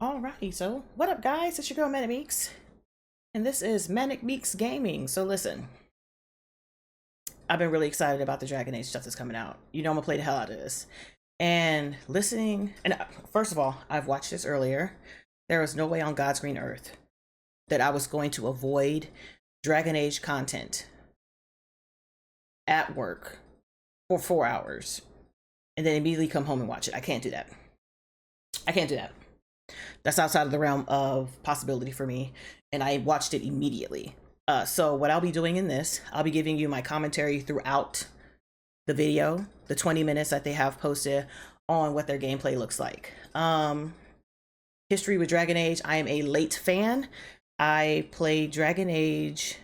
Alrighty, so what up guys, it's your girl ManicMeeks, and this is ManicMeeks Gaming. So listen, I've been really excited about the Dragon Age stuff that's coming out. You know I'm gonna play the hell out of this. And listening, and first of all, I've watched this earlier. There was no way on God's green earth that I was going to avoid Dragon Age content at work for 4 hours and then immediately come home and watch it. I can't do that. I can't do that. That's outside of the realm of possibility for me, and I watched it immediately. So what I'll be doing in this, I'll be giving you my commentary throughout the video, the 20 minutes that they have posted on what their gameplay looks like. History with Dragon Age, I am a late fan. I played Dragon Age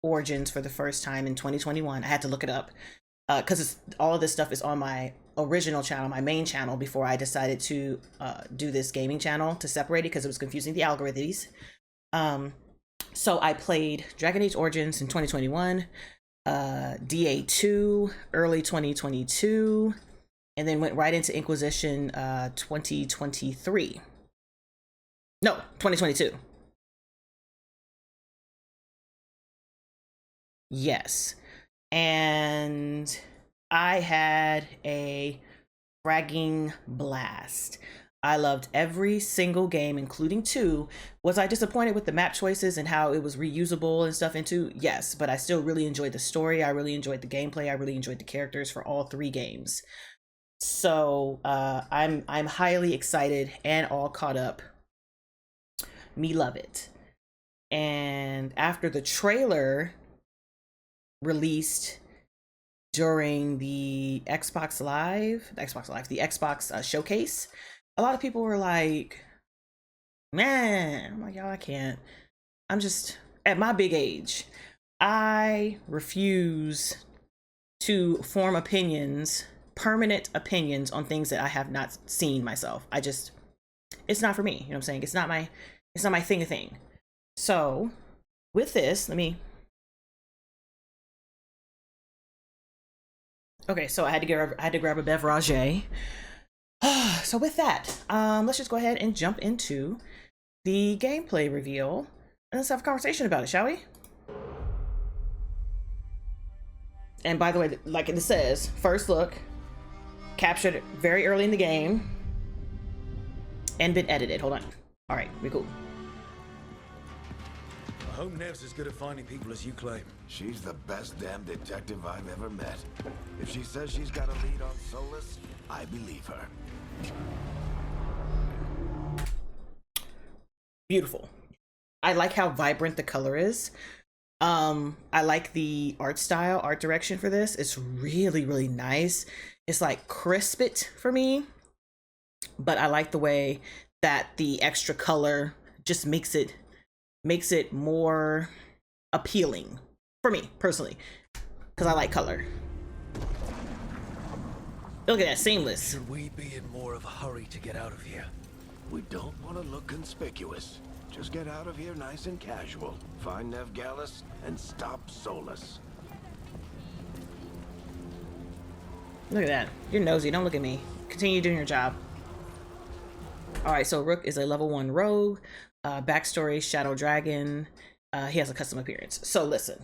Origins for the first time in 2021. I had to look it up because all of this stuff is on my original channel, my main channel, before I decided to do this gaming channel to separate it because it was confusing the algorithms. So I played Dragon Age Origins in 2021, DA2 early 2022, and then went right into Inquisition 2023. No, 2022. Yes. And I had a fragging blast. I loved every single game, including 2. Was I disappointed with the map choices and how it was reusable and stuff into? Yes, but I still really enjoyed the story. I really enjoyed the gameplay. I really enjoyed the characters for all 3 games. So I'm highly excited and all caught up. Me love it. And after the trailer released during the Xbox showcase, a lot of people were like, man, I'm like, y'all, I can't. I'm just, at my big age, I refuse to form opinions, permanent opinions on things that I have not seen myself. It's not for me. You know what I'm saying? It's not my thing. So with this, okay, so I had to grab a beverage. So with that, let's just go ahead and jump into the gameplay reveal and let's have a conversation about it, shall we? And by the way, like it says, first look, captured very early in the game and been edited. Hold on. All right, we're cool. I hope Nev's as good at finding people as you claim. She's the best damn detective I've ever met. If she says she's got a lead on Solus, I believe her. Beautiful. I like how vibrant the color is. I like the art style, art direction for this. It's really, really nice. It's like crisp it for me, but I like the way that the extra color just makes it more appealing for me personally, because I like color. Look at that, seamless. Should we be in more of a hurry to get out of here? We don't want to look conspicuous. Just get out of here nice and casual. Find Nev Gallus and stop Solus. Look at that. You're nosy. Don't look at me. Continue doing your job. Alright, so Rook is a level 1 rogue. Backstory, Shadow Dragon. He has a custom appearance. So listen.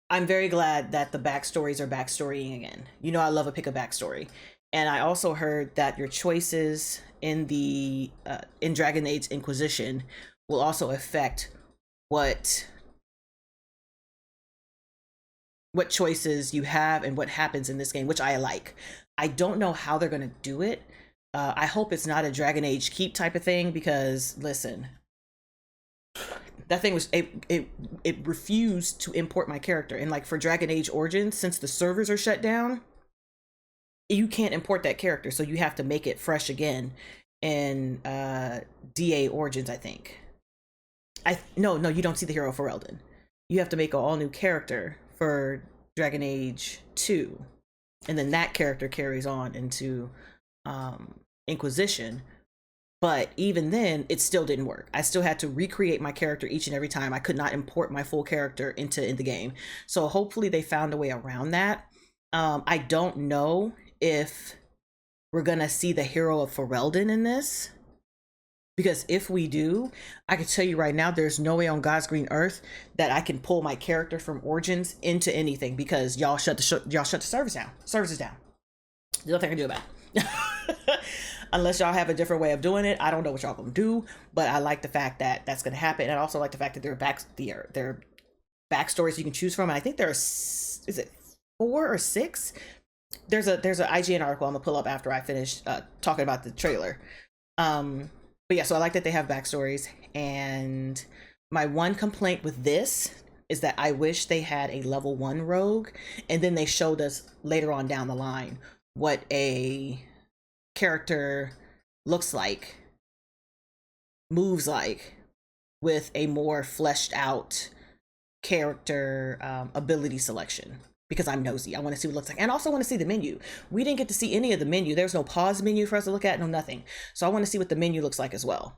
I'm very glad that the backstories are backstorying again. You know I love a pick a backstory. And I also heard that your choices in the in Dragon Age Inquisition will also affect what choices you have and what happens in this game, which I like. I don't know how they're gonna do it. I hope it's not a Dragon Age keep type of thing, because listen, that thing was it refused to import my character. And like for Dragon Age Origins, since the servers are shut down, you can't import that character, so you have to make it fresh again in DA Origins, I think. No, you don't see the hero for Eldon. You have to make an all new character for Dragon Age 2, and then that character carries on into Inquisition. But even then, it still didn't work. I still had to recreate my character each and every time. I could not import my full character in the game. So hopefully they found a way around that. I don't know if we're gonna see the hero of Ferelden in this. Because if we do, I can tell you right now, there's no way on God's green earth that I can pull my character from Origins into anything, because y'all shut the services down. There's nothing I can do about it. Unless y'all have a different way of doing it. I don't know what y'all gonna do, but I like the fact that that's gonna happen. And I also like the fact that there are backstories you can choose from. And I think there's, is it 4 or 6? There's a IGN article I'm gonna pull up after I finish talking about the trailer. But yeah, so I like that they have backstories. And my one complaint with this is that I wish they had a level 1 rogue, and then they showed us later on down the line what a character looks like, moves like, with a more fleshed out character ability selection. Because I'm nosy. I want to see what it looks like. And also want to see the menu. We didn't get to see any of the menu. There's no pause menu for us to look at, no nothing. So I want to see what the menu looks like as well.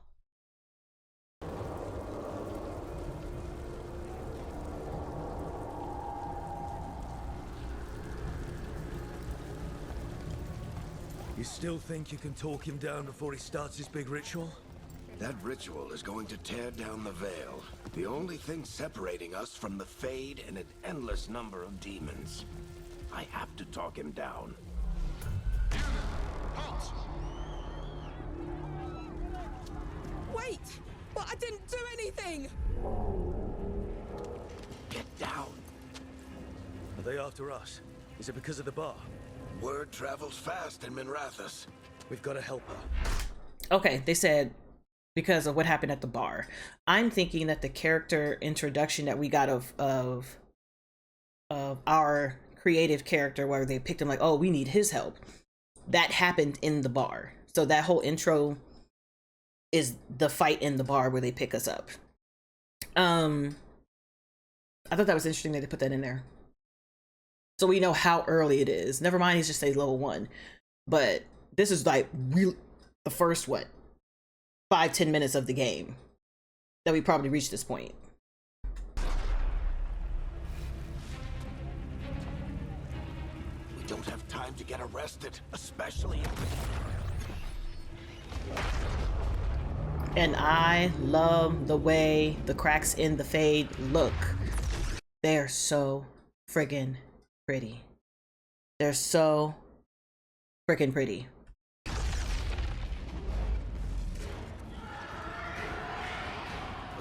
You still think you can talk him down before he starts his big ritual? That ritual is going to tear down the veil. The only thing separating us from the Fade and an endless number of demons. I have to talk him down. Halt! Wait! But I didn't do anything! Get down. Are they after us? Is it because of the bar? Word travels fast in Minrathous. We've got to help her. Okay, they said because of what happened at the bar. I'm thinking that the character introduction that we got of our creative character, where they picked him like, oh, we need his help, that happened in the bar. So that whole intro is the fight in the bar where they pick us up. I thought that was interesting that they put that in there, so we know how early it is. Never mind, he's just say level 1, but this is like real the first 5-10 minutes of the game that we probably reached this point. We don't have time to get arrested, especially. And I love the way the cracks in the Fade look. They're so friggin' pretty. They're so friggin' pretty.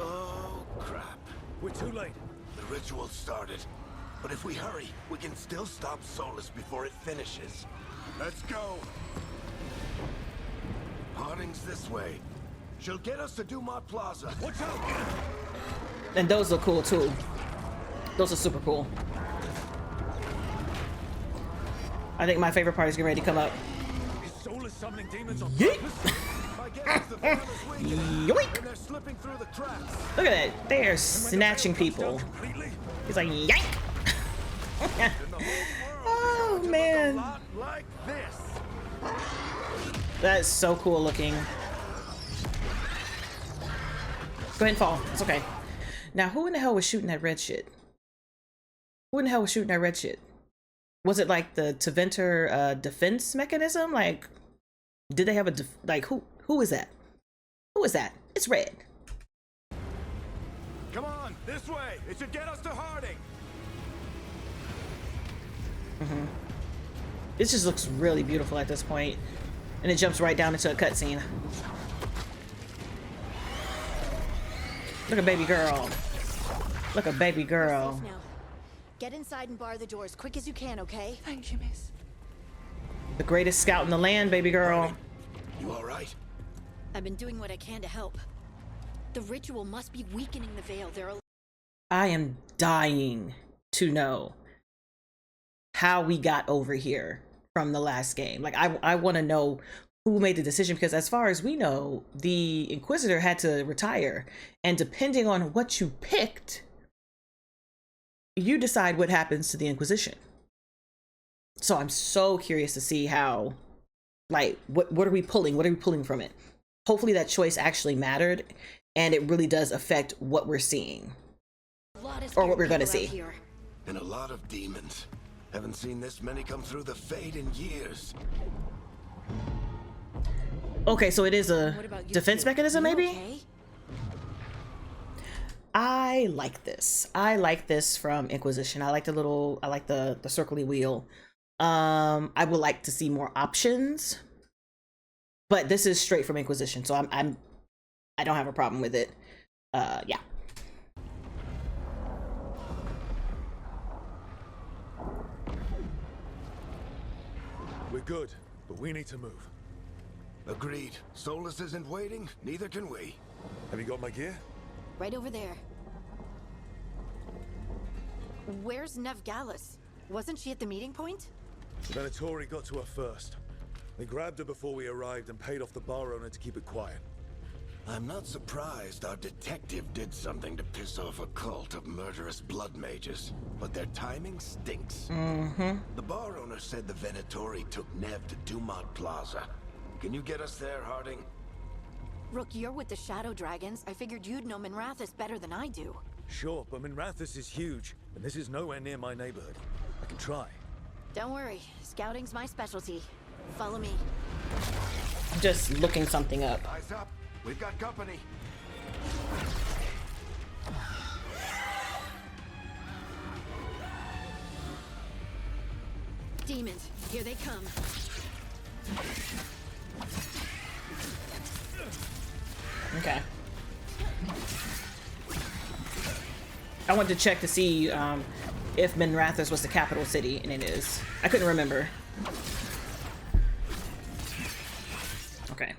Oh, crap. We're too late. The ritual started. But if we hurry, we can still stop Solus before it finishes. Let's go. Harding's this way. She'll get us to Dumont Plaza. Watch out! And those look cool too. Those are super cool. I think my favorite part is getting ready to come up. Is Solus summoning demons on Yeet! purpose? My guess is the veil is weakening, Yoink! and they're slipping through the cracks. Look at that. They are snatching people. Completely? He's like, yank! And the whole world Oh, is going to man. look a lot like this. That's so cool looking. Go ahead and fall. It's okay. Now, who in the hell was shooting that red shit? Who in the hell was shooting that red shit? Was it like the Teventer defense mechanism? Like, did they have a like who is that? Who is that? It's red. Come on, this way. It should get us to Harding. This just looks really beautiful at this point, and it jumps right down into a cutscene. Look at baby girl. Look at baby girl. Safe now. Get inside and bar the door as quick as you can, okay? Thank you, miss. The greatest scout in the land, baby girl. You all right? I've been doing what I can to help. The ritual must be weakening the veil. There are... I am dying to know how we got over here from the last game. Like, I want to know who made the decision, because as far as we know, the Inquisitor had to retire, and depending on what you picked, you decide what happens to the Inquisition. So I'm so curious to see how, like, what are we pulling? What are we pulling from it? Hopefully that choice actually mattered, and it really does affect what we're seeing. Or what we're gonna see. Here. And a lot of demons. Haven't seen this many come through the Fade in years. Okay, so it is a What about you defense two? mechanism, You maybe? okay? I like this. I like this from Inquisition. I like the little, I like the circly wheel. I would like to see more options, but this is straight from Inquisition, so I don't have a problem with it. Yeah. We're good, but we need to move. Agreed. Solus isn't waiting, neither can we. Have you got my gear? Right over there. Where's Nevgalis? Wasn't she at the meeting point? The Venatori got to her first. They grabbed her before we arrived and paid off the bar owner to keep it quiet. I'm not surprised our detective did something to piss off a cult of murderous blood mages, but their timing stinks. The bar owner said the Venatori took Nev to Dumont Plaza. Can you get us there, Harding? Rook, you're with the Shadow Dragons. I figured you'd know Minrathous better than I do. Sure, but Minrathous is huge, and this is nowhere near my neighborhood. I can try. Don't worry, scouting's my specialty. Follow me. I'm just looking something up. Eyes up. We've got company. Demons, here they come. Okay. I wanted to check to see if Minrathous was the capital city, and it is. I couldn't remember. Okay.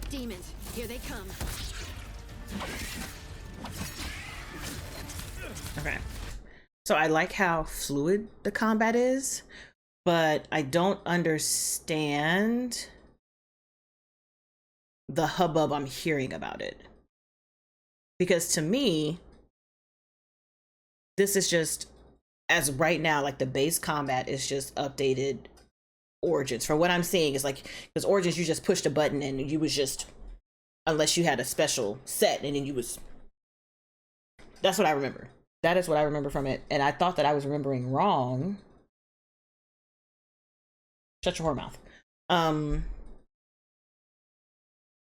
Demons, here they come. Okay. So I like how fluid the combat is, but I don't understand the hubbub I'm hearing about it. Because to me, this is just, as right now, like the base combat is just updated Origins. From what I'm seeing, is like, because Origins, you just pushed a button and you was just, unless you had a special set, and then you was, that's what I remember. That is what I remember from it. And I thought that I was remembering wrong. Shut your whore mouth.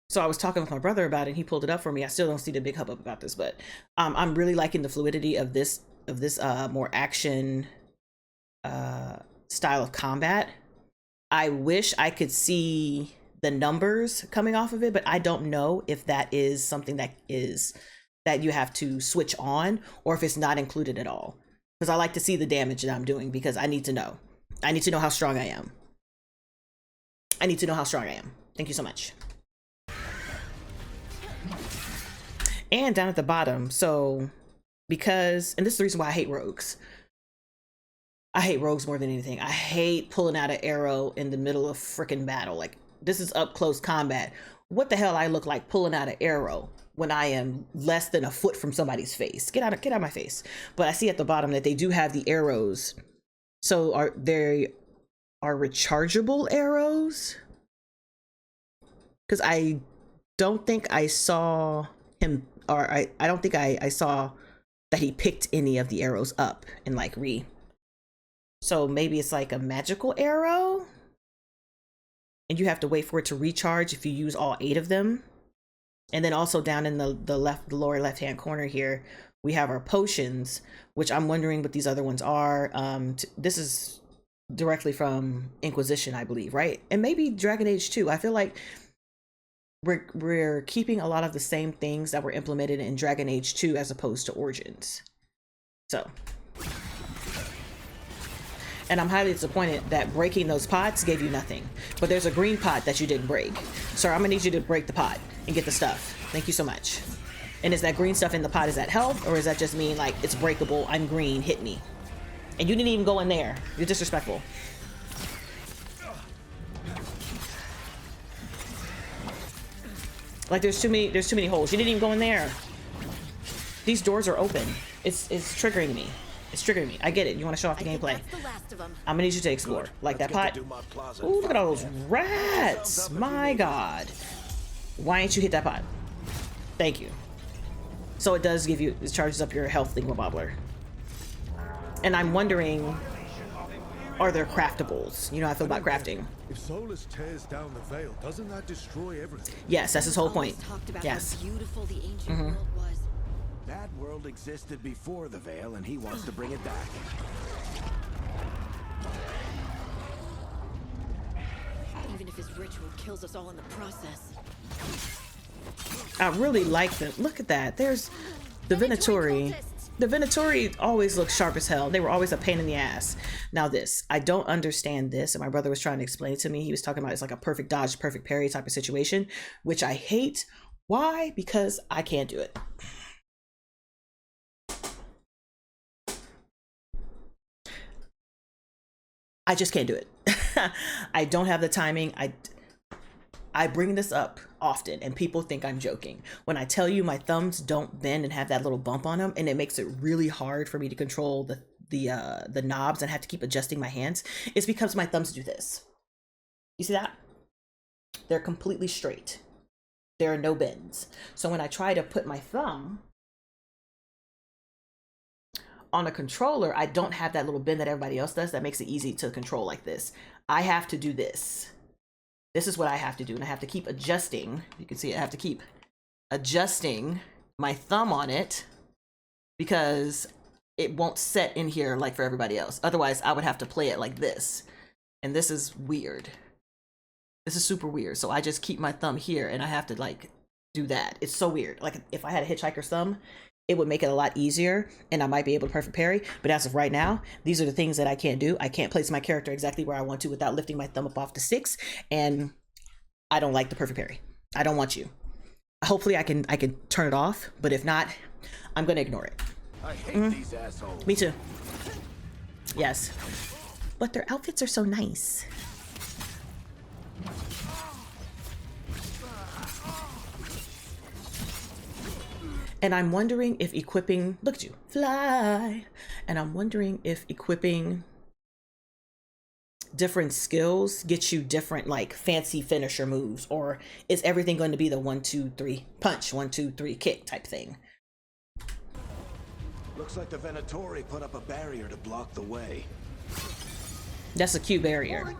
So I was talking with my brother about it, and he pulled it up for me. I still don't see the big hubbub about this, but I'm really liking the fluidity of this more action style of combat. I wish I could see the numbers coming off of it, but I don't know if that is something that you have to switch on, or if it's not included at all. Because I like to see the damage that I'm doing, because I need to know. I need to know how strong I am. I need to know how strong I am. Thank you so much. And down at the bottom, so because, and this is the reason why I hate rogues. I hate rogues more than anything. I hate pulling out an arrow in the middle of freaking battle. Like, this is up close combat. What the hell I look like pulling out an arrow when I am less than a foot from somebody's face? Get out of my face. But I see at the bottom that they do have the arrows. So they are rechargeable arrows? Because I don't think I saw him, or I don't think I saw that he picked any of the arrows up and like so maybe it's like a magical arrow and you have to wait for it to recharge if you use all 8 of them. And then also down in the lower left hand corner here, we have our potions, which I'm wondering what these other ones are. This is directly from Inquisition, I believe, right? And maybe Dragon Age 2. I feel like we're keeping a lot of the same things that were implemented in Dragon Age 2 as opposed to Origins. So, and I'm highly disappointed that breaking those pots gave you nothing. But there's a green pot that you didn't break. Sir, I'm gonna need you to break the pot and get the stuff. Thank you so much. And is that green stuff in the pot, is that health? Or does that just mean like it's breakable, I'm green, hit me? And you didn't even go in there. You're disrespectful. Like there's too many holes. You didn't even go in there. These doors are open. It's triggering me. It's triggering me. I get it. You want to show off the gameplay. That's the last of them. I'm gonna need you to explore. Like that pot. Ooh, look at all those rats. My God. Why ain't you hit that pot? Thank you. So it does give you, it charges up your health thingamabobbler. And I'm wondering, are there craftables? You know how I feel about crafting. If Solus tears down the veil, doesn't that destroy everything? Yes, that's his whole point. Always talked about Yes. how beautiful the ancient world was. That world existed before the veil, and he wants to bring it back. Even if his ritual kills us all in the process. I really like them. Look at that. There's the Venatori. The Venatori always look sharp as hell. They were always a pain in the ass. Now this, I don't understand this. And my brother was trying to explain it to me. He was talking about it's like a perfect dodge, perfect parry type of situation, which I hate. Why? Because I can't do it. I just can't do it. I don't have the timing. I bring this up often and people think I'm joking when I tell you my thumbs don't bend and have that little bump on them, and it makes it really hard for me to control the knobs and have to keep adjusting my hands. It's because my thumbs do this. You see that? They're completely straight. There are no bends. So when I try to put my thumb on a controller, I don't have that little bend that everybody else does that makes it easy to control like this. I have to do this. This is what I have to do, and I have to keep adjusting. You can see I have to keep adjusting my thumb on it because it won't set in here like for everybody else. Otherwise, I would have to play it like this. And this is weird. This is super weird. So I just keep my thumb here and I have to like do that. It's so weird. Like if I had a hitchhiker's thumb, it would make it a lot easier and I might be able to perfect parry. But as of right now, these are the things that I can't do. I can't place my character exactly where I want to without lifting my thumb up off the 6. And I don't like the perfect parry. I don't want you. Hopefully I can turn it off, but if not, I'm gonna ignore it. I hate these assholes. Me too. Yes. But their outfits are so nice. And I'm wondering if equipping, look at you, fly. And I'm wondering if equipping different skills gets you different like fancy finisher moves, or is everything going to be the 1, 2, 3 punch, 1, 2, 3 kick type thing? Looks like the Venatori put up a barrier to block the way. That's a Q barrier.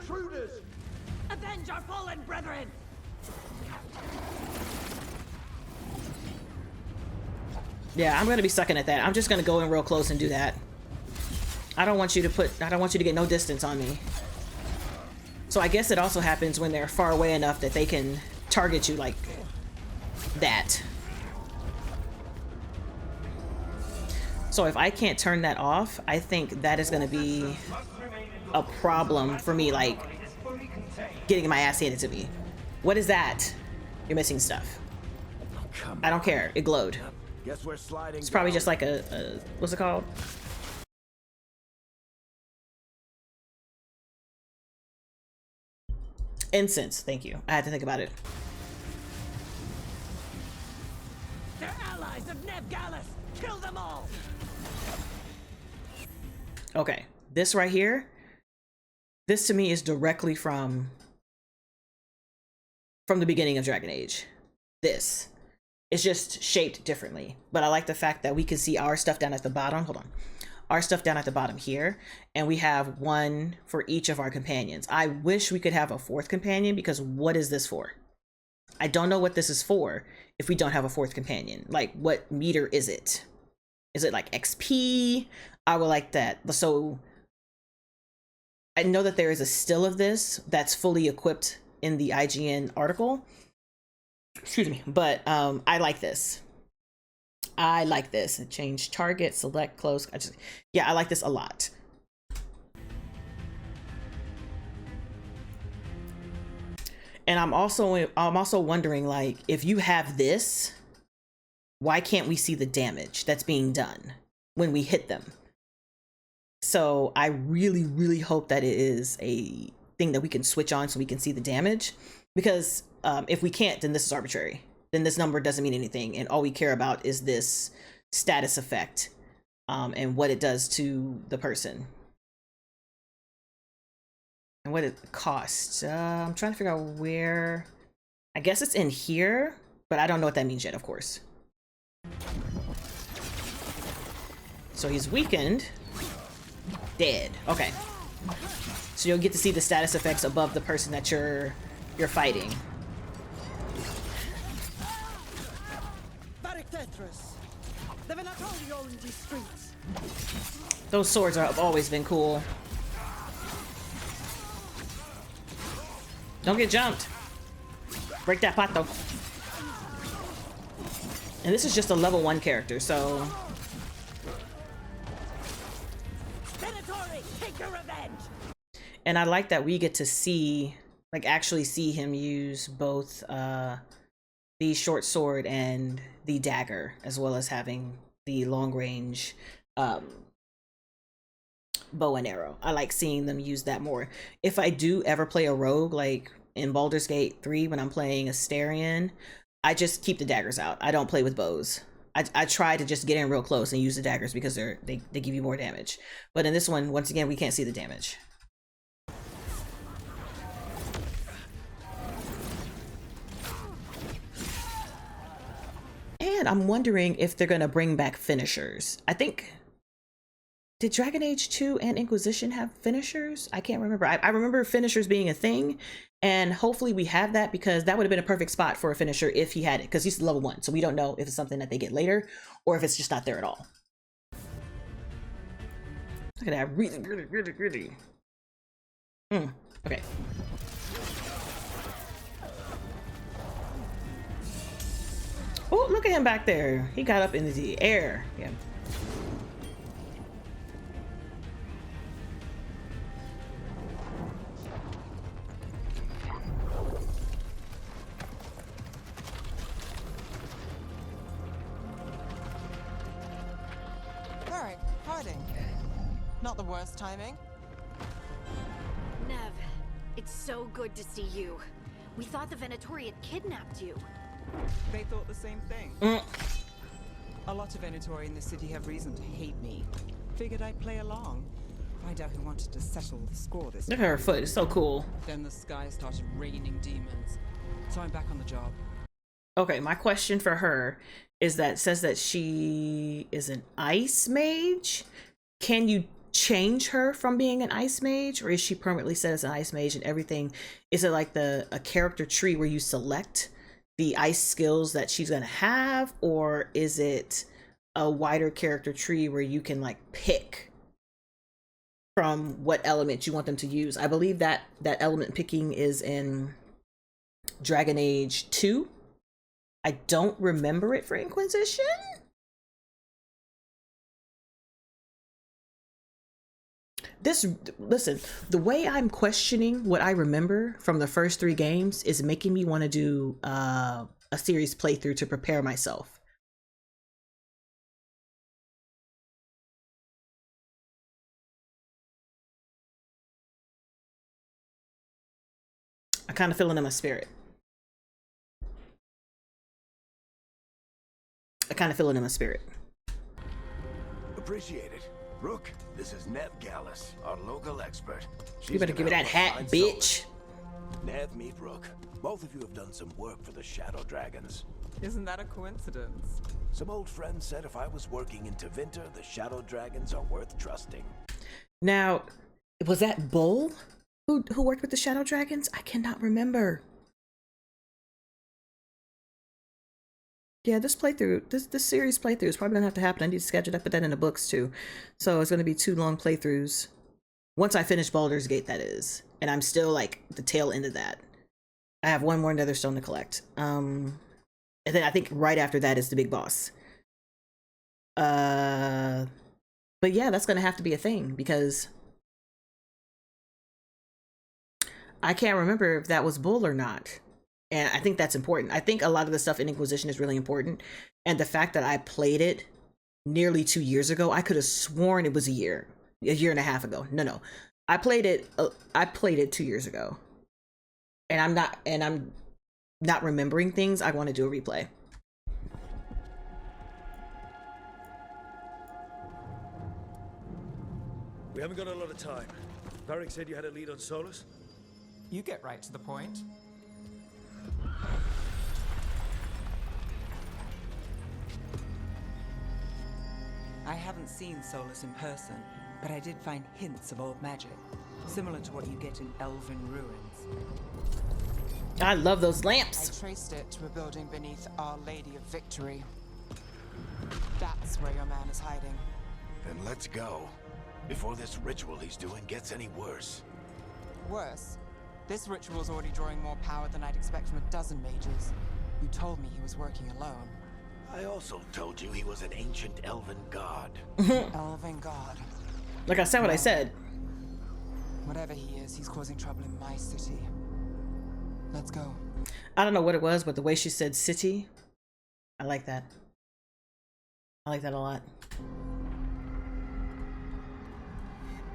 Avenge our fallen brethren! Yeah, I'm gonna be sucking at that. I'm just gonna go in real close and do that. I don't want you to get no distance on me. So I guess it also happens when they're far away enough that they can target you like that. So if I can't turn that off, I think that is gonna be a problem for me, like getting my ass handed to me. What is that? You're missing stuff. I don't care. It glowed. Guess we're sliding. It's probably just like a what's it called? Incense. Thank you. I had to think about it. They're allies of Neb Gallus! Kill them all! Okay. This right here, this to me is directly from the beginning of Dragon Age. This. It's just shaped differently. But I like the fact that we can see our stuff down at the bottom. Hold on. Our stuff down at the bottom here. And we have one for each of our companions. I wish we could have a 4th companion, because what is this for? I don't know what this is for if we don't have a 4th companion. Like, what meter is it? Is it like XP? I would like that. So I know that there is a still of this that's fully equipped in the IGN article. Excuse me, but I like this. I like this. Change target, select, close. I like this a lot. And I'm also wondering, like, if you have this, why can't we see the damage that's being done when we hit them? So I really, really hope that it is a thing that we can switch on so we can see the damage. Because if we can't, then this is arbitrary. Then this number doesn't mean anything. And all we care about is this status effect and what it does to the person. And what it costs. I'm trying to figure out where. I guess it's in here, but I don't know what that means yet, of course. So he's weakened. Dead. Okay. So you'll get to see the status effects above the person that you're fighting. Those swords have always been cool. Don't get jumped. Break that pot though. And this is just a level 1 character, so and I like that we get to see, like, actually see him use both the short sword and the dagger, as well as having the long range bow and arrow. I like seeing them use that more. If I do ever play a rogue, like in Baldur's Gate 3 when I'm playing Astarion, I just keep the daggers out. I don't play with bows. I try to just get in real close and use the daggers because they give you more damage. But in this one, once again, we can't see the damage. And I'm wondering if they're gonna bring back finishers. I think, did Dragon Age 2 and Inquisition have finishers? I can't remember. I remember finishers being a thing, and hopefully we have that, because that would have been a perfect spot for a finisher if he had it, because he's level 1, so we don't know if it's something that they get later or if it's just not there at all. Look at that, really. Okay. Oh, look at him back there. He got up into the air. Yeah. Alright, hiding. Not the worst timing. Nev, it's so good to see you. We thought the Venatori had kidnapped you. They thought the same thing. A lot of Venatori in the city have reason to hate me. Figured I'd play along. Find out who wanted to settle the score this Look time. at her foot. It's so cool. Then the sky started raining demons. So I'm back on the job. Okay, my question for her is that it says that she is an ice mage. Can you change her from being an ice mage, or is she permanently set as an ice mage and everything? Is it like a character tree where you select the ice skills that she's gonna have, or is it a wider character tree where you can like pick from what element you want them to use? I believe that element picking is in Dragon Age 2. I don't remember it for Inquisition. Listen, the way I'm questioning what I remember from the first 3 games is making me want to do a series playthrough to prepare myself. I kind of feel it in my spirit. Appreciate it. Rook, this is Nev Gallus, our local expert. You better give me that hat, bitch. Nev, meet Rook. Both of you have done some work for the Shadow Dragons. Isn't that a coincidence? Some old friends said if I was working in Tevinter, the Shadow Dragons are worth trusting. Now, was that Bull who worked with the Shadow Dragons? I cannot remember. Yeah, this playthrough, this series playthrough is probably gonna have to happen. I need to schedule that, put that in the books too. So it's gonna be 2 long playthroughs. Once I finish Baldur's Gate, that is. And I'm still like the tail end of that. I have 1 more Netherstone to collect. And then I think right after that is the big boss. But yeah, that's gonna have to be a thing, because I can't remember if that was Bull or not. And I think that's important. I think a lot of the stuff in Inquisition is really important. And the fact that I played it nearly 2 years ago, I could have sworn it was a year and a half ago. No. I played it 2 years ago. And I'm not remembering things. I want to do a replay. We haven't got a lot of time. Varric said you had a lead on Solus? You get right to the point. I haven't seen Solus in person, but I did find hints of old magic, similar to what you get in elven ruins. I love those I lamps. traced it to a building beneath Our Lady of Victory. That's where your man is hiding. Then let's go. Before this ritual he's doing gets any worse. Worse, this ritual's already drawing more power than I'd expect from a dozen mages. You told me he was working alone. I also told you he was an ancient elven god. Elven god. Like I said what I said. Whatever he is, he's causing trouble in my city. Let's go. I don't know what it was, but the way she said city, I like that. I like that a lot.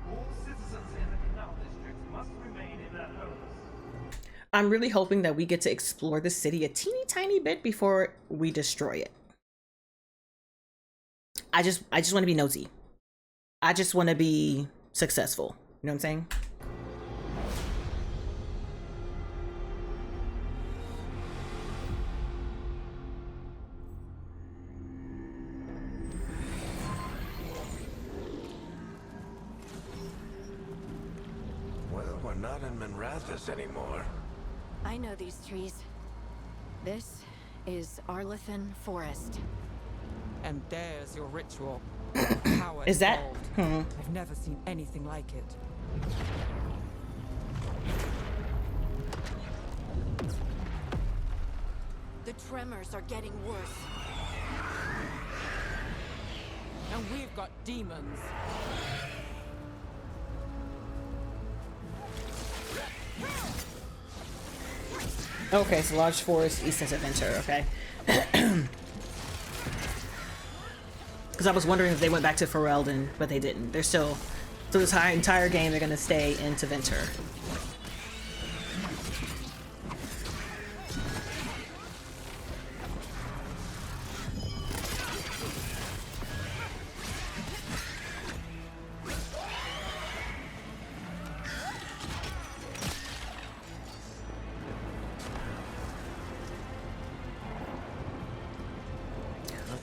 All citizens in the canal district must remain in their homes. I'm really hoping that we get to explore the city a teeny tiny bit before we destroy it. I just want to be nosy. I just want to be successful. You know what I'm saying? Well, we're not in Minrathous anymore. I know these trees. This is Arlethan Forest. And there's your ritual. Power Is that? involved. I've never seen anything like it. The tremors are getting worse. And we've got demons. Okay, so large forest, east of Venture. Okay. Because I was wondering if they went back to Ferelden, but they didn't. They're still, through this entire game, they're gonna stay in Venture.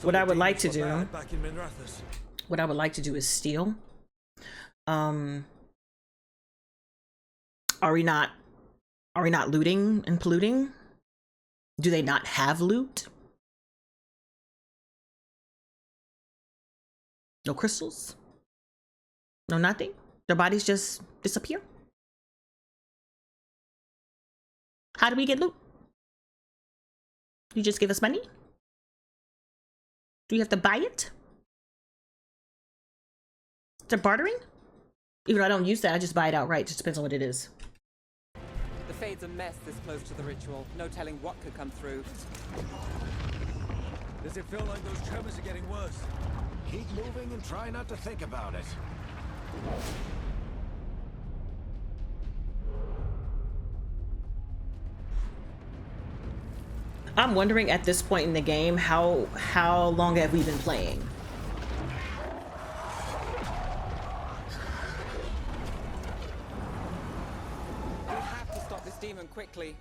What I would like to do, Back in Minrathous. what I would like to do is steal. Are we not looting and polluting? Do they not have loot? No crystals? No nothing? Their bodies just disappear? How do we get loot? You just give us money? Do you have to buy it? Is it bartering? Even though I don't use that, I just buy it outright. Just depends on what it is. The Fade's a mess this close to the ritual. No telling what could come through. Does it feel like those tremors are getting worse? Keep moving and try not to think about it. I'm wondering at this point in the game, how long have we been playing? We have to stop this demon quickly.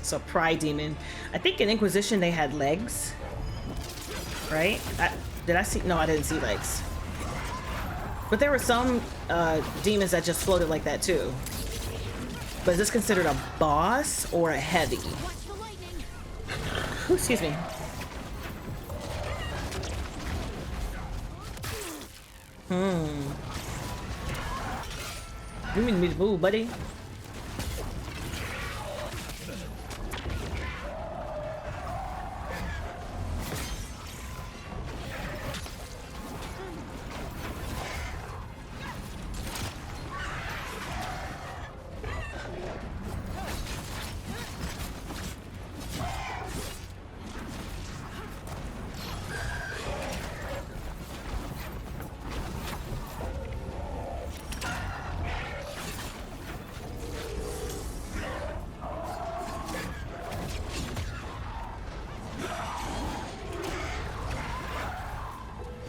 So Pride Demon. I think in Inquisition they had legs. Right? Did I see? No, I didn't see legs. But there were some demons that just floated like that too. But is this considered a boss or a heavy? Watch the lightning. Ooh, excuse me. You need me to move, buddy.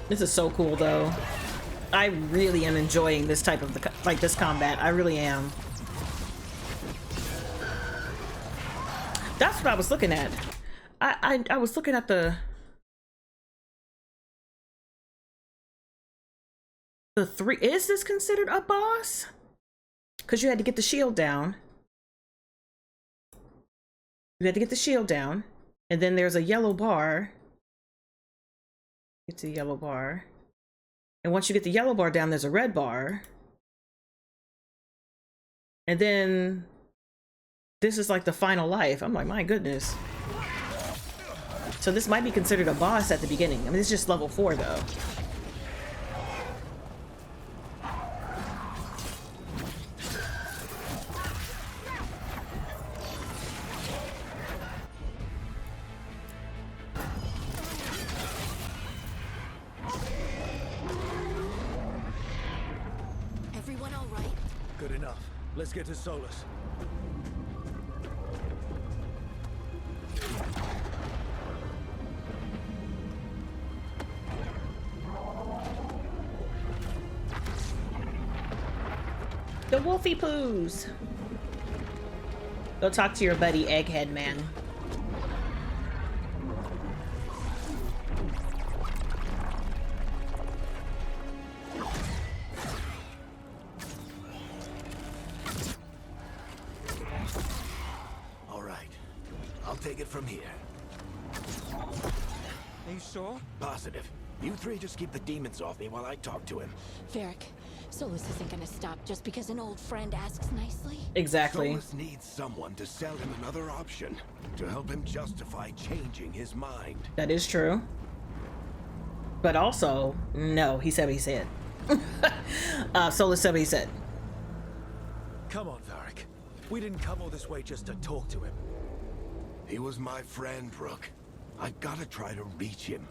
This is so cool, though. I really am enjoying this type of this combat. I really am. That's what I was looking at. I was looking at the the 3, is this considered a boss? Because you had to get the shield down. You had to get the shield down. And then there's a yellow bar. Get to the yellow bar. And once you get the yellow bar down, there's a red bar. And then this is like the final life. I'm like, my goodness. So this might be considered a boss at the beginning. I mean, it's just level 4 though. Everyone all right? Good enough. Let's get to Solus. The Wolfie Poos. Go talk to your buddy Egghead Man. All right. I'll take it from here. Are you sure? Positive. You three just keep the demons off me while I talk to him. Varric, Solus isn't gonna stop just because an old friend asks nicely. Exactly. Solus needs someone to sell him another option, to help him justify changing his mind. That is true. But also, no, he said what he said. Solus said what he said. Come on, Varric. We didn't come all this way just to talk to him. He was my friend, Rook. I gotta try to reach him.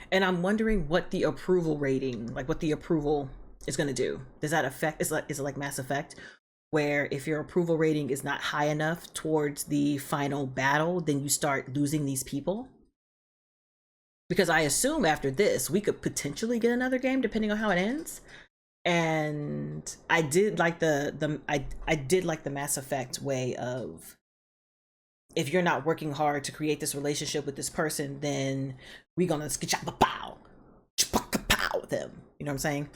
And I'm wondering what the approval rating, like what the approval is going to do. Does that affect, is it like Mass Effect, where if your approval rating is not high enough towards the final battle, then you start losing these people? Because I assume after this, we could potentially get another game depending on how it ends. And I did like I did like the Mass Effect way of, if you're not working hard to create this relationship with this person, then we're gonna pow with them. You know what I'm saying?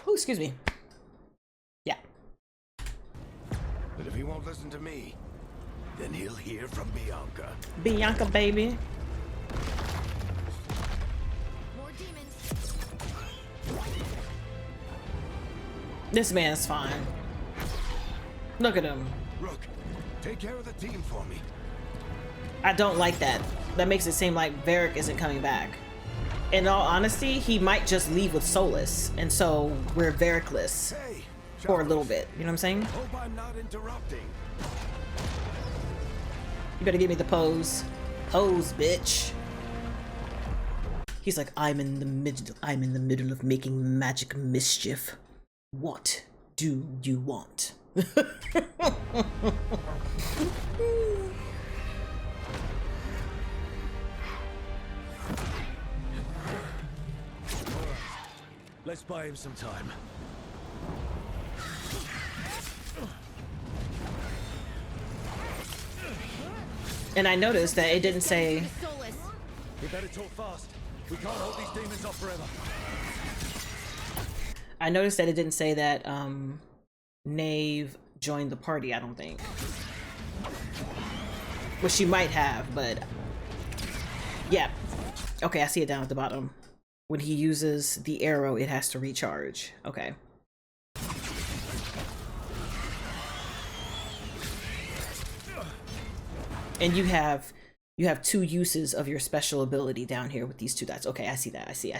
Oh, excuse me. Yeah. But if he won't listen to me, then he'll hear from Bianca. Bianca, baby. More demons. This man's fine. Look at him. Rook, take care of the team for me. I don't like that. That makes it seem like Varric isn't coming back. In all honesty, he might just leave with Solus, and so we're Varricless Hey, for a little bit. You know what I'm saying? Hope I'm not interrupting. You better give me the pose. Pose, bitch. He's like, I'm in the middle of making magic mischief. What do you want? Let's buy him some time. And I noticed that it didn't say. Solus. We better talk fast. We can't hold these demons off forever. I noticed that it didn't say that Nave joined the party, I don't think. Well, she might have, but yeah. Okay, I see it down at the bottom. When he uses the arrow, it has to recharge. Okay. And you have 2 uses of your special ability down here with these 2 dots. Okay, I see that. I see.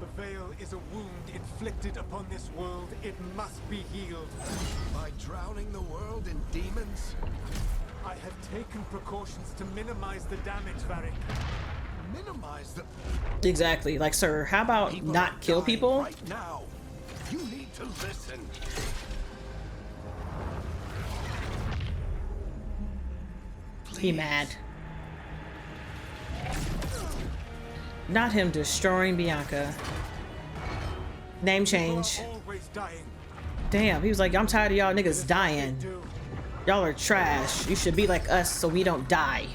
The veil is a wound inflicted upon this world. It must be healed. By drowning the world in demons? I have taken precautions to minimize the damage, Varric. Minimize the... Exactly. Like, sir, how about People not are kill dying people? right now. You need to listen. He mad. Not him destroying Bianca. Name change. You are always dying. Damn, he was like, I'm tired of y'all niggas dying. Do. Y'all are trash. You should be like us so we don't die.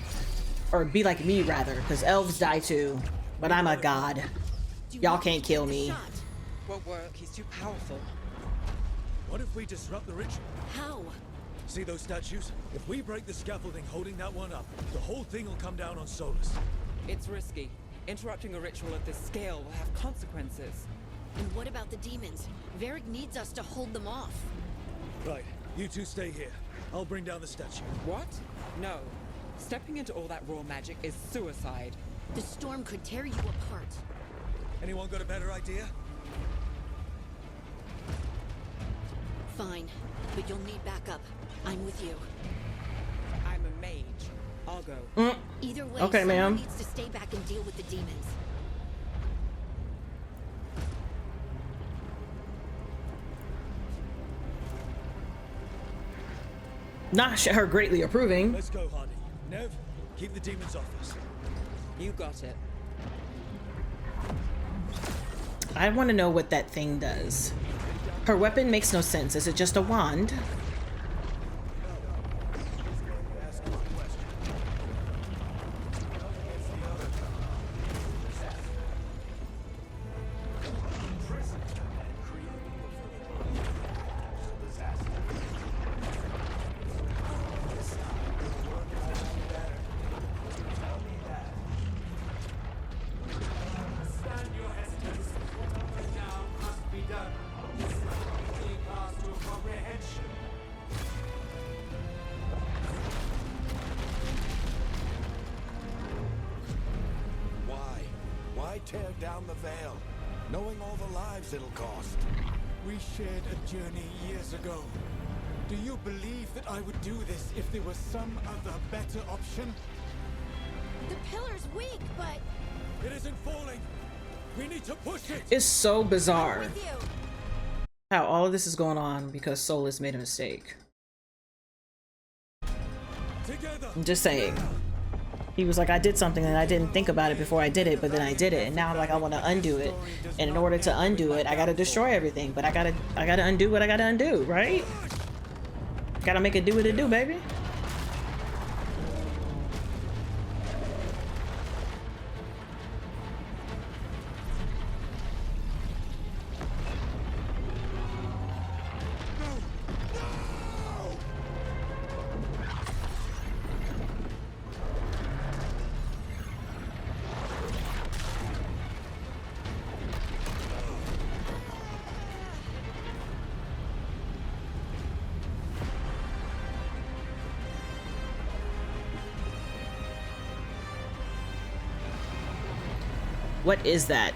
Or be like me, rather, because elves die too. But I'm a god. Y'all can't kill me. Won't work. He's too powerful. What if we disrupt the ritual? How? See those statues? If we break the scaffolding holding that one up, the whole thing will come down on Solus. It's risky. Interrupting a ritual of this scale will have consequences. And what about the demons? Varric needs us to hold them off. Right, you two stay here. I'll bring down the statue. What? No. Stepping into all that raw magic is suicide. The storm could tear you apart. Anyone got a better idea? Fine, but you'll need backup. I'm with you. I'm a mage. I'll go. Either way, Okay, someone ma'am. needs to stay back and deal with the demons. Not her greatly approving. Let's go, Hardy. Nev, keep the demons off us. You got it. I want to know what that thing does. Her weapon makes no sense. Is it just a wand? Why tear down the veil, knowing all the lives it'll cost? We shared a journey years ago. Do you believe that I would do this if there was some other better option? The pillar's weak, but It isn't falling. We need to push it. It's so bizarre with you. how all of this is going on because Solus made a mistake. Together. I'm just saying. He was like, I did something and I didn't think about it before I did it, but then I did it, and now I'm like, I want to undo it. And in order to undo it, I gotta destroy everything. But I gotta undo what I gotta undo, right? Gotta make it do what it do, baby. What is that?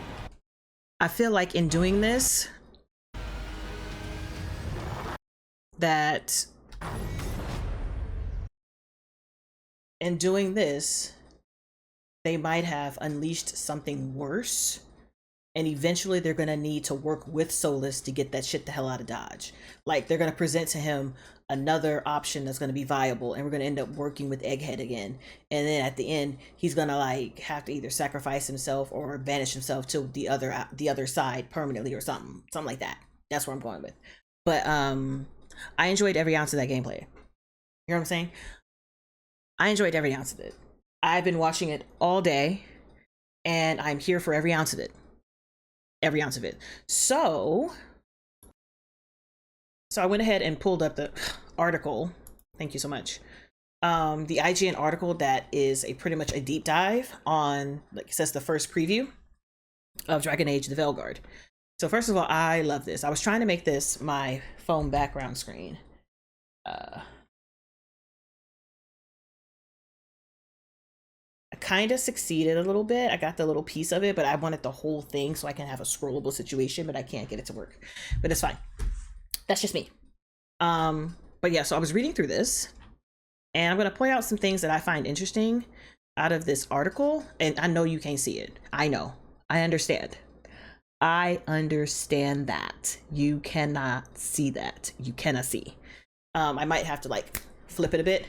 I feel like in doing this, they might have unleashed something worse, and eventually they're gonna need to work with Solus to get that shit the hell out of Dodge. Like, they're gonna present to him another option that's gonna be viable, and we're gonna end up working with Egghead again. And then at the end, he's gonna like have to either sacrifice himself or banish himself to the other side permanently or something like that. That's where I'm going with. But I enjoyed every ounce of that gameplay. You know what I'm saying? I enjoyed every ounce of it. I've been watching it all day, and I'm here for every ounce of it. Every ounce of it. So I went ahead and pulled up the article. Thank you so much. The IGN article that is pretty much a deep dive on, like it says, the first preview of Dragon Age: The Veilguard. So first of all, I love this. I was trying to make this my phone background screen. I kind of succeeded a little bit. I got the little piece of it, but I wanted the whole thing so I can have a scrollable situation, but I can't get it to work. But it's fine. That's just me. But yeah, so I was reading through this, and I'm going to point out some things that I find interesting out of this article. And I know you can't see it. I know. I understand. I understand that. You cannot see that. You cannot see. I might have to like flip it a bit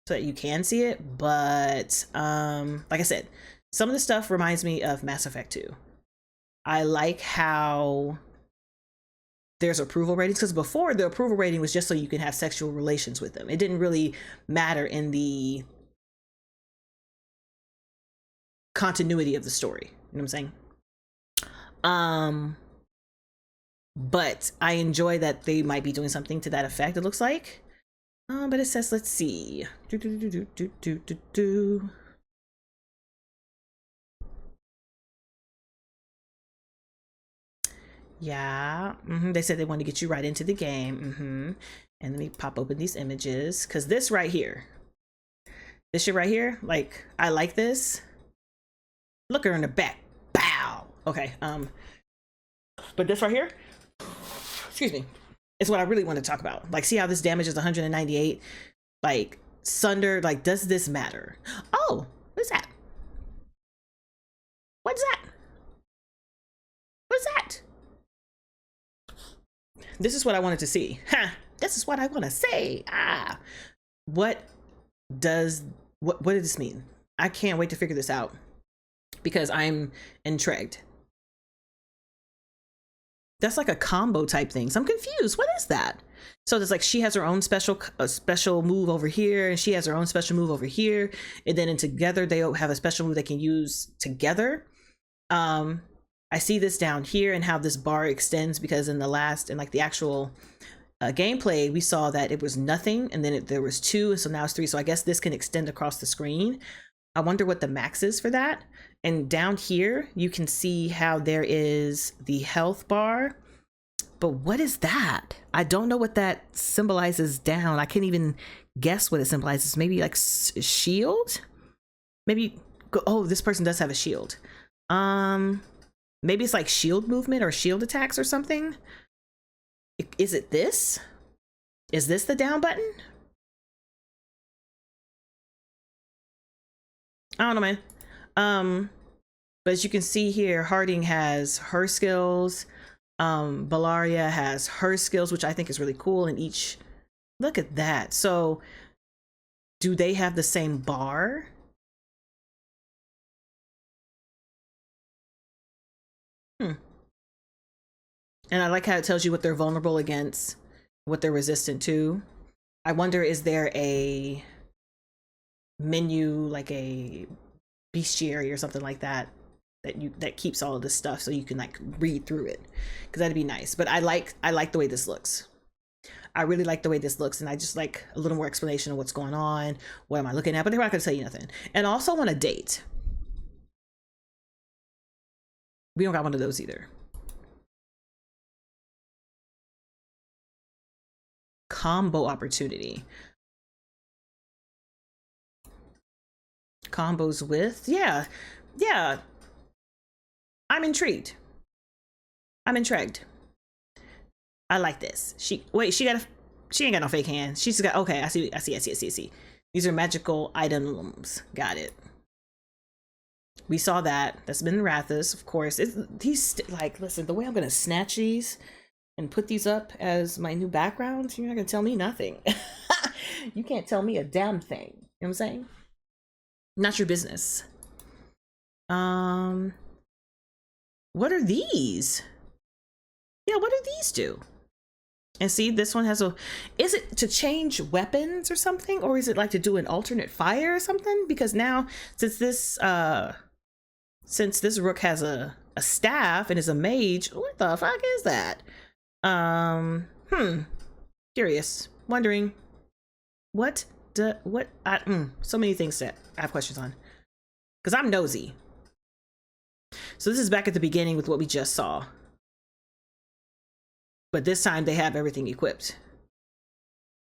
so that you can see it, but like I said, Some of the stuff reminds me of Mass Effect 2. I like how there's approval ratings, because before the approval rating was just so you can have sexual relations with them. It didn't really matter in the continuity of the story. You know what I'm saying? But I enjoy that they might be doing something to that effect, it looks like. But it says, let's see. Yeah, they said they wanted to get you right into the game. And let me pop open these images, because this right here, this shit right here, like, I like this. Look her in the back. Bow. Okay, but this right here, excuse me, is what I really want to talk about. Like, see how this damage is 198? Like, Sunder, like, does this matter? Oh, what's that? What's that? What's that? This is what I wanted to see. Ha! This is what I want to say. Ah! What does this mean? I can't wait to figure this out, because I'm intrigued. That's like a combo type thing. So I'm confused. What is that? So there's like, she has her own special move over here, and she has her own special move over here, and then together they have a special move they can use together. I see this down here and how this bar extends, because in the actual gameplay, we saw that it was nothing, and then there was 2, and so now it's 3. So I guess this can extend across the screen. I wonder what the max is for that. And down here, you can see how there is the health bar. But what is that? I don't know what that symbolizes down. I can't even guess what it symbolizes. Maybe like shield? Maybe, oh, this person does have a shield. Maybe it's like shield movement or shield attacks or something. Is it this? Is this the down button? I don't know, man. But as you can see here, Harding has her skills. Bellaria has her skills, which I think is really cool. And each, look at that. So do they have the same bar? And I like how it tells you what they're vulnerable against, what they're resistant to. I wonder, is there a menu, like a bestiary or something like that, that keeps all of this stuff so you can like read through it, because that'd be nice. But I like the way this looks. I really like the way this looks, and I just like a little more explanation of what's going on. What am I looking at? But they're not going to tell you nothing. And also on a date, we don't got one of those either. Combo opportunity. Combos with, yeah. I'm intrigued. I like this. She ain't got no fake hands. She's got, okay, I see. These are magical items. Got it. We saw that. That's been Rathus, of course. He's like, listen, the way I'm gonna snatch these and put these up as my new background, you're not gonna tell me nothing. You can't tell me a damn thing. You know what I'm saying? Not your business. What are these? Yeah, what do these do? And see, this one has is it to change weapons or something? Or is it like to do an alternate fire or something? Because now, since this rook has a staff and is a mage, what the fuck is that? Curious, wondering so many things that I have questions on, because I'm nosy. So this is back at the beginning with what we just saw, but this time they have everything equipped,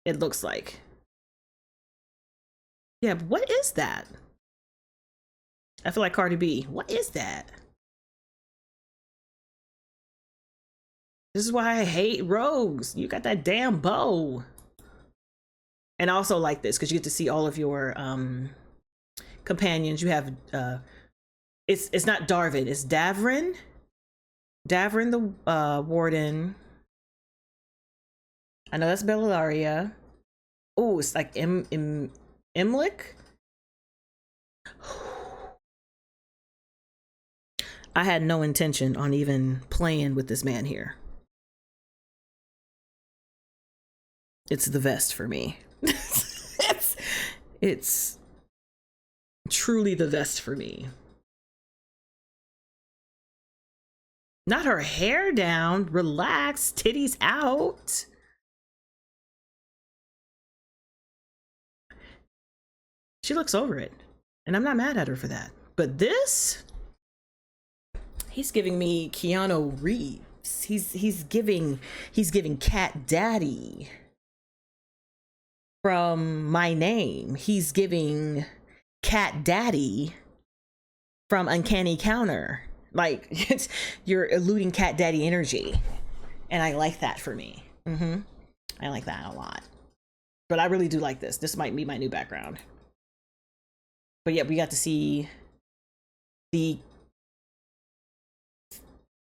it looks like. Yeah, but what is that? I feel like Cardi B. What is that? This is why I hate rogues. You got that damn bow. And I also like this because you get to see all of your companions. You have it's not Darvin, it's Davrin. Davrin the warden. I know that's Bellaria. Oh, it's like Imlik. I had no intention on even playing with this man here. It's the vest for me. it's truly the vest for me. Not her hair down, relax, titties out. She looks over it, and I'm not mad at her for that. But this, he's giving me Keanu Reeves. He's giving Cat Daddy from My Name. He's giving Cat Daddy from Uncanny Counter. Like, you're eluding Cat Daddy energy, and I like that for me. I like that a lot. But I really do like this. This might be my new background. But yeah, we got to see the,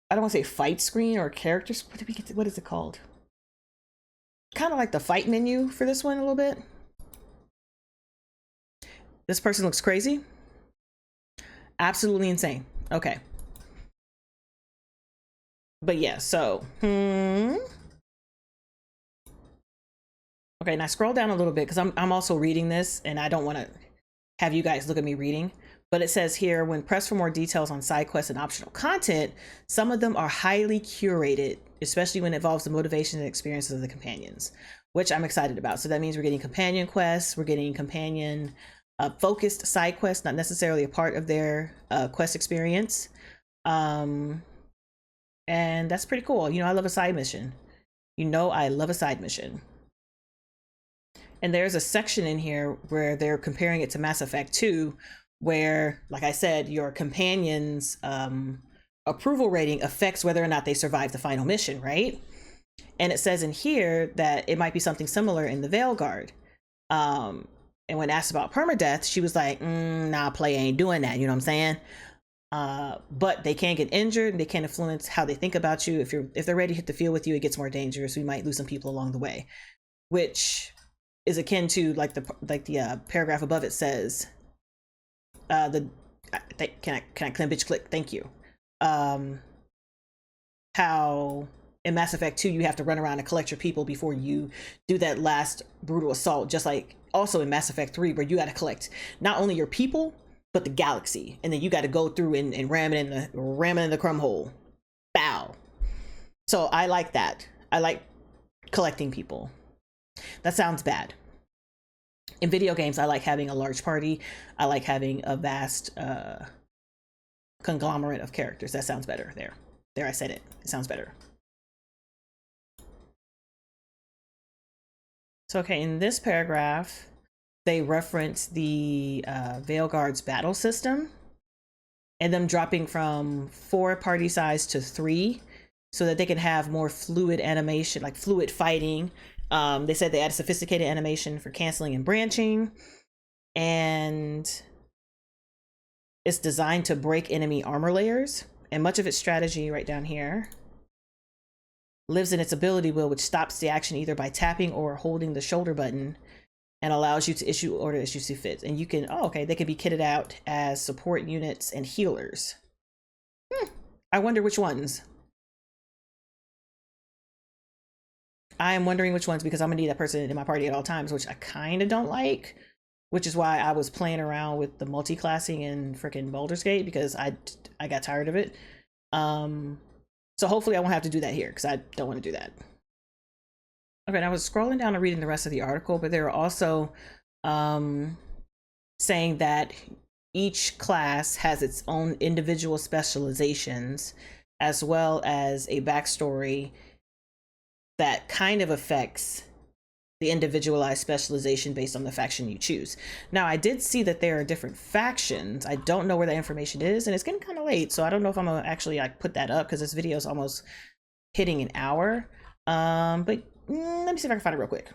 I don't want to say fight screen or characters. What did we get to, what is it called? Kind of like the fight menu for this one a little bit. This person looks crazy. Absolutely insane. Okay. But yeah, so, okay, now scroll down a little bit because I'm also reading this and I don't want to have you guys look at me reading, but it says here, when pressed for more details on side quests and optional content, some of them are highly curated, especially when it involves the motivation and experiences of the companions, which I'm excited about. So that means we're getting companion quests, we're getting companion focused side quests, not necessarily a part of their quest experience. And that's pretty cool. You know, I love a side mission. You know, I love a side mission. And there's a section in here where they're comparing it to Mass Effect 2, where, like I said, your companion's approval rating affects whether or not they survive the final mission, right? And it says in here that it might be something similar in the Veilguard. And when asked about permadeath, she was like, nah, play ain't doing that, you know what I'm saying? But they can get injured and they can influence how they think about you. If they're ready to hit the field with you, it gets more dangerous. We might lose some people along the way, which is akin to like the paragraph above it says, can I bitch click? Thank you. How in Mass Effect 2 you have to run around and collect your people before you do that last brutal assault, just like also in Mass Effect 3 where you got to collect not only your people but the galaxy, and then you got to go through and ram it in the crumb hole. Bow. So I like that. I like collecting people. That sounds bad. In video games, I like having a large party. I like having a vast conglomerate of characters. That sounds better. There, I said it. It sounds better. So, okay, in this paragraph, they reference the Veilguard's battle system and them dropping from 4 party size to 3 so that they can have more fluid animation, like fluid fighting. They said they added sophisticated animation for canceling and branching, and it's designed to break enemy armor layers. And much of its strategy right down here lives in its ability wheel, which stops the action either by tapping or holding the shoulder button and allows you to issue orders as you see fit. And you can, they can be kitted out as support units and healers. I wonder which ones. I am wondering which ones, because I'm gonna need that person in my party at all times, which I kind of don't like, which is why I was playing around with the multi-classing in freaking Baldur's Gate, because I got tired of it. So hopefully I won't have to do that here, because I don't want to do that. Okay, and I was scrolling down and reading the rest of the article, but they were also saying that each class has its own individual specializations, as well as a backstory that kind of affects the individualized specialization based on the faction you choose. Now, I did see that there are different factions. I don't know where that information is, and it's getting kind of late, so I don't know if I'm gonna actually like put that up, because this video is almost hitting an hour. But let me see if I can find it real quick.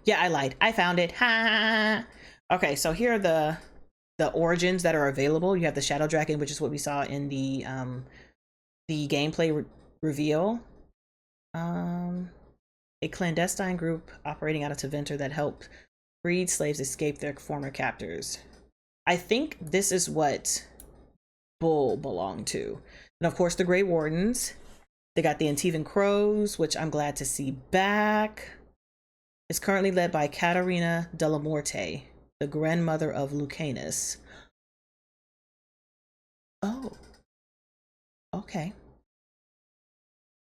Yeah, I lied. I found it. Ha! Okay, so here are the origins that are available. You have the Shadow Dragon, which is what we saw in the gameplay reveal. A clandestine group operating out of Taventer that helped freed slaves escape their former captors. I think this is what Bull belong to. And of course, the Grey Wardens. They got the Antivan Crows, which I'm glad to see back. It's currently led by Caterina Della Morte, the grandmother of Lucanus. Oh. Okay.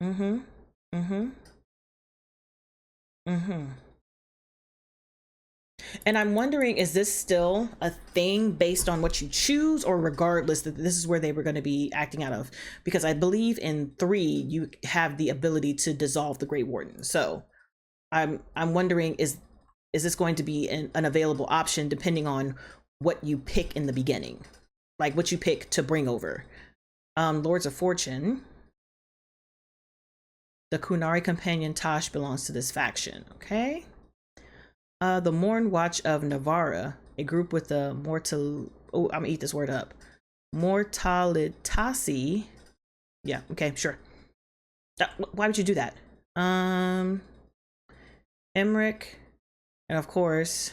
Mm-hmm. Mm-hmm. Mm-hmm. And I'm wondering, is this still a thing based on what you choose, or regardless that this is where they were going to be acting out of? Because I believe in 3, you have the ability to dissolve the Grey Warden. So I'm wondering, is this going to be an available option depending on what you pick in the beginning? Like what you pick to bring over. Lords of Fortune. The Kunari companion Tosh belongs to this faction. Okay. The Morn Watch of Navarra, a group with the I'm gonna eat this word up. Mortalitasi. Yeah, okay, sure. Why would you do that? Emmerich, and of course,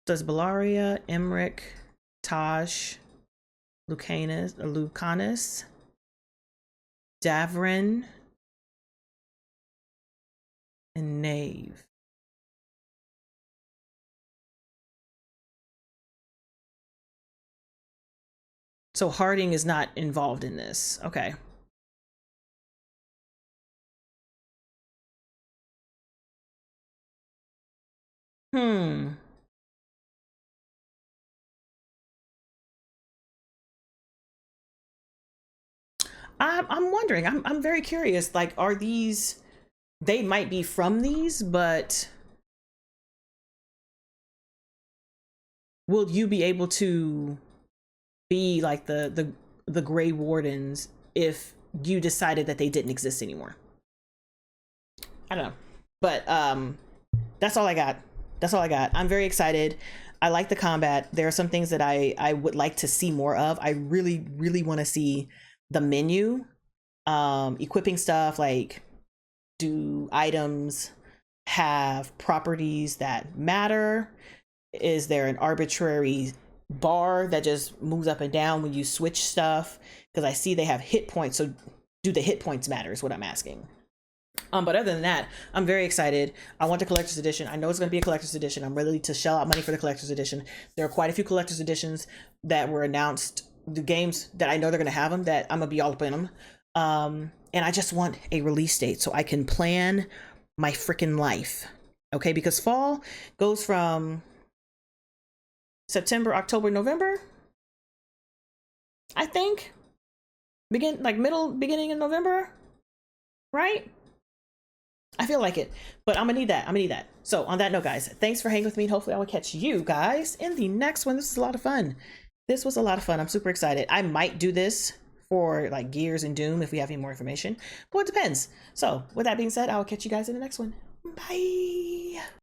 does Bellaria, Emmerich, Tosh, Lucanus, Davrin, and Knave. So Harding is not involved in this. Okay. I'm wondering. I'm very curious. Like, are these? They might be from these, but will you be able to be like the Grey Wardens if you decided that they didn't exist anymore? I don't know, but that's all I got. That's all I got. I'm very excited. I like the combat. There are some things that I would like to see more of. I really want to see the menu, equipping stuff. Like, do items have properties that matter? Is there an arbitrary bar that just moves up and down when you switch stuff? Because I see they have hit points. So do the hit points matter is what I'm asking. But other than that, I'm very excited. I want the collector's edition. I know it's going to be a collector's edition. I'm ready to shell out money for the collector's edition. There are quite a few collector's editions that were announced. The games that I know they're going to have them, that I'm going to be all up in them. And I just want a release date so I can plan my freaking life. Okay, because fall goes from September, October, November. I think beginning of November, right? I feel like it, but I'm gonna need that. So on that note, guys, thanks for hanging with me, and hopefully I will catch you guys in the next one. This is a lot of fun. This was a lot of fun. I'm super excited. I might do this for like Gears and Doom if we have any more information, but it depends. So with that being said, I will catch you guys in the next one. Bye.